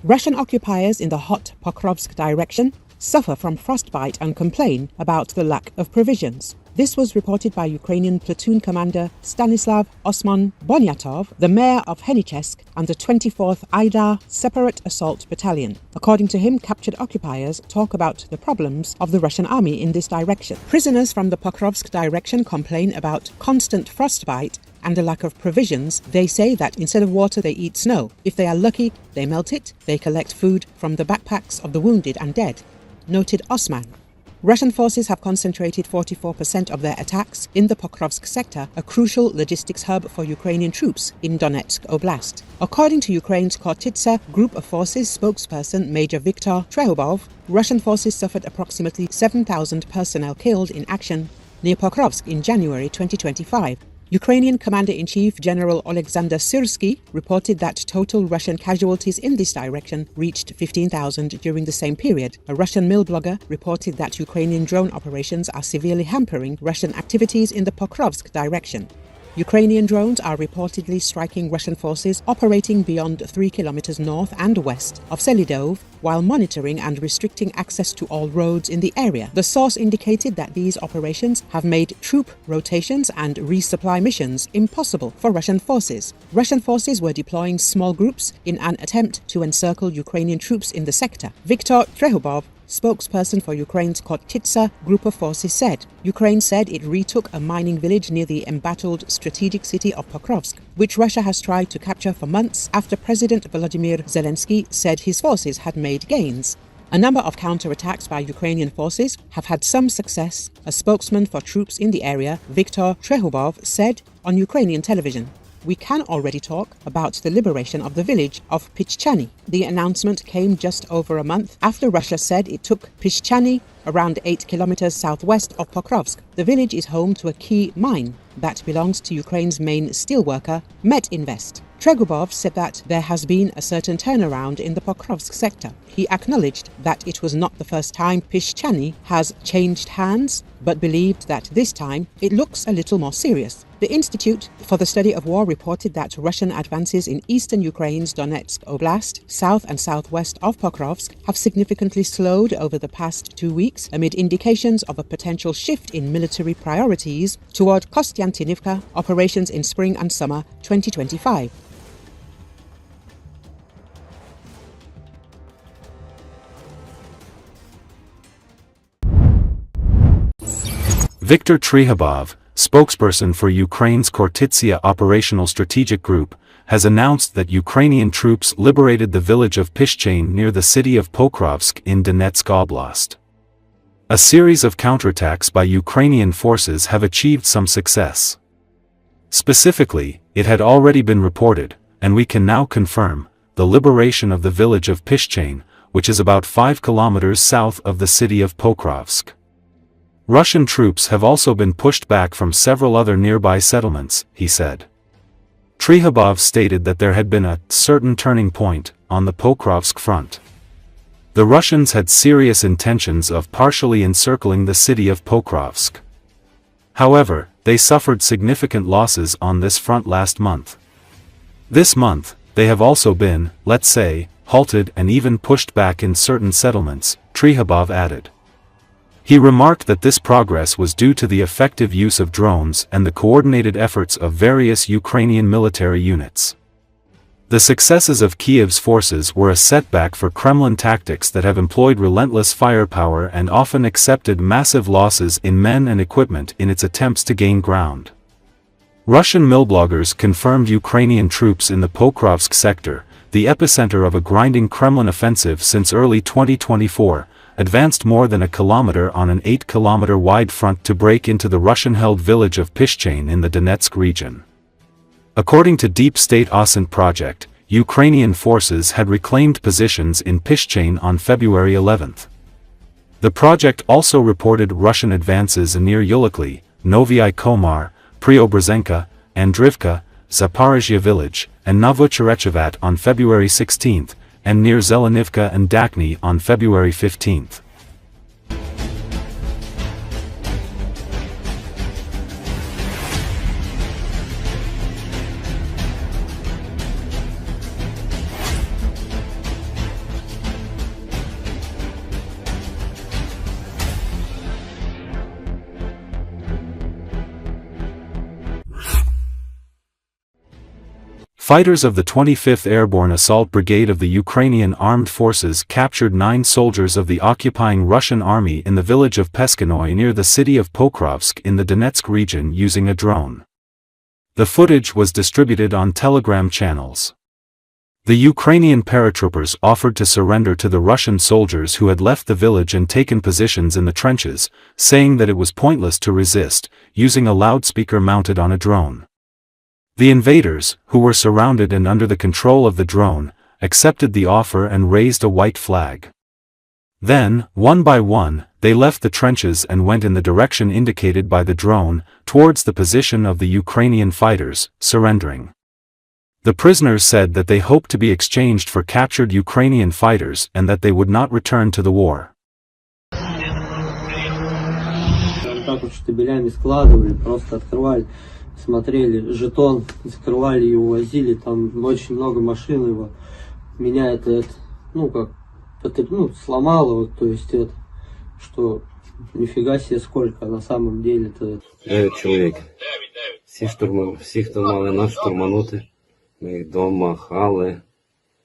Russian occupiers in the hot Pokrovsk direction suffer from frostbite and complain about the lack of provisions. This was reported by Ukrainian platoon commander Stanislav Osman Bunyatov, the mayor of Henichesk, and the 24th Aidar Separate Assault Battalion. According to him, captured occupiers talk about the problems of the Russian army in this direction. Prisoners from the Pokrovsk direction complain about constant frostbite and a lack of provisions. They say that instead of water, they eat snow. If they are lucky, they melt it. They collect food from the backpacks of the wounded and dead, noted Osman. Russian forces have concentrated 44% of their attacks in the Pokrovsk sector, a crucial logistics hub for Ukrainian troops in Donetsk Oblast. According to Ukraine's Khortytsia group of forces spokesperson Major Viktor Trehubov, Russian forces suffered approximately 7,000 personnel killed in action near Pokrovsk in January 2025. Ukrainian Commander-in-Chief General Oleksandr Syrskyi reported that total Russian casualties in this direction reached 15,000 during the same period. A Russian milblogger reported that Ukrainian drone operations are severely hampering Russian activities in the Pokrovsk direction. Ukrainian drones are reportedly striking Russian forces operating beyond 3 kilometers north and west of Selydove, while monitoring and restricting access to all roads in the area. The source indicated that these operations have made troop rotations and resupply missions impossible for Russian forces. Russian forces were deploying small groups in an attempt to encircle Ukrainian troops in the sector. Viktor Trehubov, spokesperson for Ukraine's Khortytsia group of forces, said Ukraine said it retook a mining village near the embattled strategic city of Pokrovsk, which Russia has tried to capture for months after President Volodymyr Zelensky said his forces had made gains. A number of counterattacks by Ukrainian forces have had some success, a spokesman for troops in the area, Viktor Trehubov, said on Ukrainian television. We can already talk about the liberation of the village of Pischany. The announcement came just over a month after Russia said it took Pischany, around 8 kilometers southwest of Pokrovsk. The village is home to a key mine that belongs to Ukraine's main steelworker, Metinvest. Trehubov said that there has been a certain turnaround in the Pokrovsk sector. He acknowledged that it was not the first time Pischany has changed hands, but believed that this time it looks a little more serious. The Institute for the Study of War reported that Russian advances in eastern Ukraine's Donetsk Oblast, south and southwest of Pokrovsk, have significantly slowed over the past 2 weeks amid indications of a potential shift in military priorities toward Kostiantynivka operations in spring and summer 2025. Viktor Trehubov, spokesperson for Ukraine's Khortytsia Operational Strategic Group, has announced that Ukrainian troops liberated the village of Pischany near the city of Pokrovsk in Donetsk Oblast. A series of counterattacks by Ukrainian forces have achieved some success. Specifically, it had already been reported, and we can now confirm, the liberation of the village of Pischany, which is about 5 kilometers south of the city of Pokrovsk. Russian troops have also been pushed back from several other nearby settlements, he said. Trehubov stated that there had been a certain turning point on the Pokrovsk front. The Russians had serious intentions of partially encircling the city of Pokrovsk. However, they suffered significant losses on this front last month. This month, they have also been, let's say, halted and even pushed back in certain settlements, Trehubov added. He remarked that this progress was due to the effective use of drones and the coordinated efforts of various Ukrainian military units. The successes of Kiev's forces were a setback for Kremlin tactics that have employed relentless firepower and often accepted massive losses in men and equipment in its attempts to gain ground. Russian milbloggers confirmed Ukrainian troops in the Pokrovsk sector, the epicenter of a grinding Kremlin offensive since early 2024, advanced more than a kilometer on an 8-kilometer wide front to break into the Russian-held village of Pischany in the Donetsk region. According to Deep State Ascent Project, Ukrainian forces had reclaimed positions in Pischany on February 11. The project also reported Russian advances near Ulikli, Novyi Komar, Preobrazhenka, Andrivka, Zaporizhia village, and Novocherechevat on February 16, and near Zelenivka and Dakny on February 15. Fighters of the 25th Airborne Assault Brigade of the Ukrainian Armed Forces captured 9 soldiers of the occupying Russian army in the village of Peskinoy near the city of Pokrovsk in the Donetsk region using a drone. The footage was distributed on Telegram channels. The Ukrainian paratroopers offered to surrender to the Russian soldiers who had left the village and taken positions in the trenches, saying that it was pointless to resist, using a loudspeaker mounted on a drone. The invaders, who were surrounded and under the control of the drone, accepted the offer and raised a white flag. Then, one by one, they left the trenches and went in the direction indicated by the drone, towards the position of the Ukrainian fighters, surrendering. The prisoners said that they hoped to be exchanged for captured Ukrainian fighters and that they would not return to the war. Смотрели жетон, закрывали и увозили, там очень много машин его. Меня это сломало, вот, то есть это, что нифига себе сколько, на самом деле это. 9 чоловік. Всі, хто мали нас штурманути, ми їх дома махали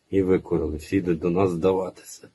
і викорили. Всі йдуть до нас здаватися.